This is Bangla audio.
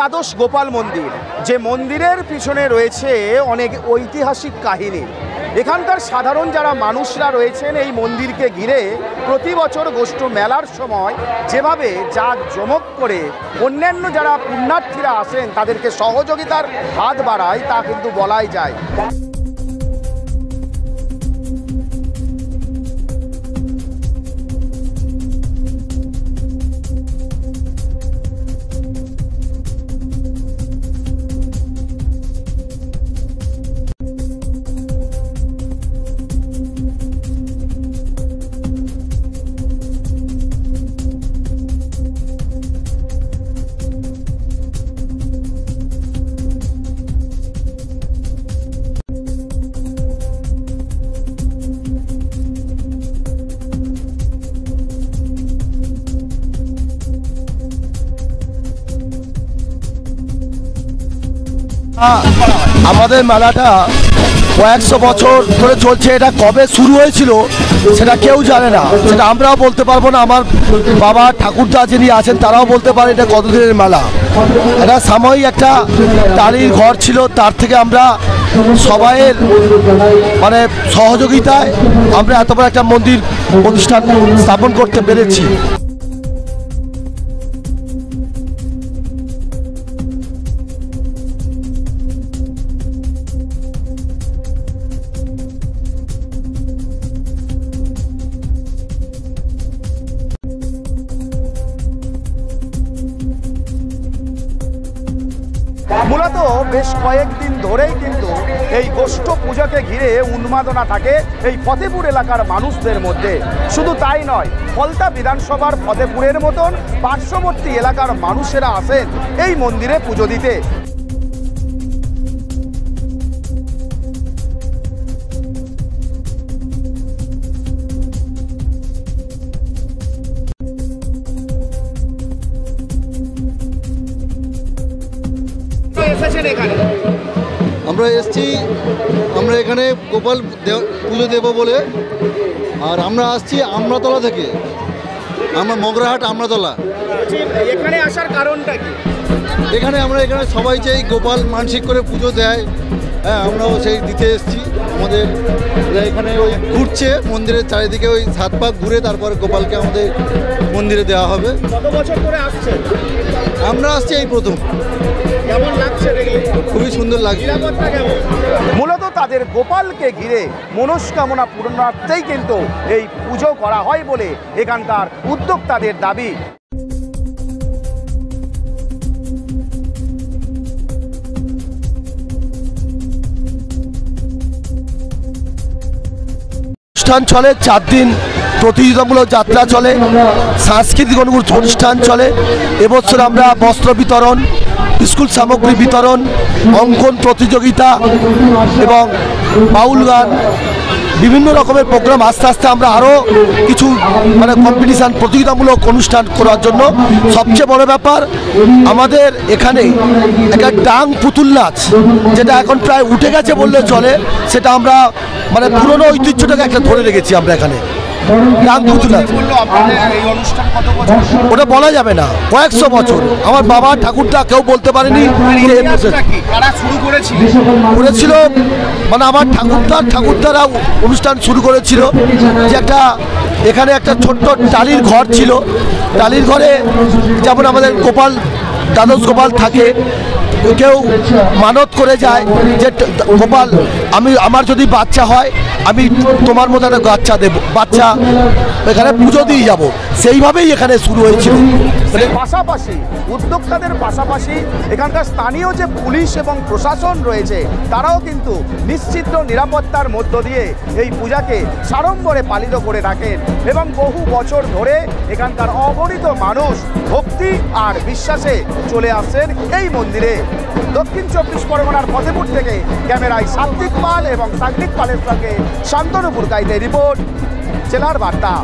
দ্বাদশ গোপাল মন্দির, যে মন্দিরের পিছনে রয়েছে অনেক ঐতিহাসিক কাহিনী। এখানকার সাধারণ যারা মানুষরা রয়েছেন এই মন্দিরকে ঘিরে প্রতি বছর গোষ্ঠ মেলার সময় যেভাবে জাঁকজমক করে অন্যান্য যারা পুণ্যার্থীরা আসেন তাদেরকে সহযোগিতার হাত বাড়ায় তা কিন্তু বলাই যায়। আমাদের মেলাটা কয়েকশো বছর ধরে চলছে। এটা কবে শুরু হয়েছিল সেটা কেউ জানে না, সেটা আমরাও বলতে পারবো না। আমার বাবা ঠাকুরদা যিনি আছেন তারাও বলতে পারে এটা কতদিনের মেলা। এটা সাময়িক একটা টালির ঘর ছিল, তার থেকে আমরা সবাইয়ের মানে সহযোগিতায় আমরা এত বড় একটা মন্দির প্রতিষ্ঠান স্থাপন করতে পেরেছি। মূলত বেশ কয়েকদিন ধরেই কিন্তু এই গোষ্ঠ পূজাকে ঘিরে উন্মাদনা থাকে এই ফতেপুর এলাকার মানুষদের মধ্যে। শুধু তাই নয়, ফলতা বিধানসভার ফতেপুরের মতন পার্শ্ববর্তী এলাকার মানুষেরা আসেন এই মন্দিরে পুজো দিতে। আমরা এসেছি, আমরা এখানে গোপাল পুজো দেবো বলে। আর আমরা আসছি আমরাতলা থেকে, আমরা মগরাহাট আমরাতলা। এখানে আসার কারণটা কি? এখানে সবাই চাই গোপাল মানসিক করে পুজো দেয়। হ্যাঁ, আমরাও সেই দিতে এসেছি। আমাদের এখানে ওই ঘুরছে মন্দিরের চারিদিকে, ওই 7 পাক ঘুরে তারপরে গোপালকে আমাদের মন্দিরে দেওয়া হবে। কত বছর ধরে আসছেন? আমরা আসছি এই প্রথম। কেমন লাগছে দেখলে? খুবই সুন্দর লাগছে। মূলত তাদের গোপালকে ঘিরে মনস্কামনা পূরণার্থেই কিন্তু এই পুজো করা হয় বলে এখানকার উদ্যোক্তাদের দাবি। অনুষ্ঠান চলে 4 দিন, প্রতিযোগিতামূলক যাত্রা চলে, সাংস্কৃতিক অনুষ্ঠান চলে। এবছর আমরা বস্ত্র বিতরণ, স্কুল সামগ্রী বিতরণ, অঙ্কন প্রতিযোগিতা এবং বাউল গান, বিভিন্ন রকমের প্রোগ্রাম আস্তে আস্তে আমরা আরও কিছু মানে কম্পিটিশান প্রতিযোগিতামূলক অনুষ্ঠান করার জন্য। সবচেয়ে বড় ব্যাপার আমাদের এখানে একটা ডাং পুতুল নাচ, যেটা এখন প্রায় উঠে গেছে বললে চলে, সেটা আমরা মানে পুরনো ঐতিহ্যটাকে একটা ধরে রেখেছি আমরা এখানে। ডাং পুতুল নাচ ওটা বলা যাবে না, কয়েকশো বছর। আমার বাবা ঠাকুরদা কেউ বলতে পারেনি করেছিল, মানে আমার ঠাকুরদারা অনুষ্ঠান শুরু করেছিল। যে একটা এখানে একটা ছোট্ট টালির ঘর ছিল, টালির ঘরে যেমন আমাদের গোপাল দ্বাদশ গোপাল থাকে, কেউ মানত করে যায় যে গোপাল আমার যদি বাচ্চা হয় আমি তোমার মতো একটা বাচ্চা এখানে পুজো দিয়ে যাব। সেইভাবেই এখানে শুরু হয়েছিল। পাশাপাশি উদ্যোক্তাদের পাশাপাশি এখানকার স্থানীয় যে পুলিশ এবং প্রশাসন রয়েছে তারাও কিন্তু নিশ্চিত নিরাপত্তার মধ্য দিয়ে এই পূজাকে সাড়ম্বরে পালিত করে থাকেন এবং বহু বছর ধরে এখানকার অগণিত মানুষ ভক্তি আর বিশ্বাসে চলে আসছেন এই মন্দিরে। দক্ষিণ 24 পরগনার ফতেপুর থেকে ক্যামেরায় সাত্বিক পাল এবং সাগ্নিক পালের সঙ্গে শান্তনু পুরকাইতের রিপোর্ট, জেলার বার্তা।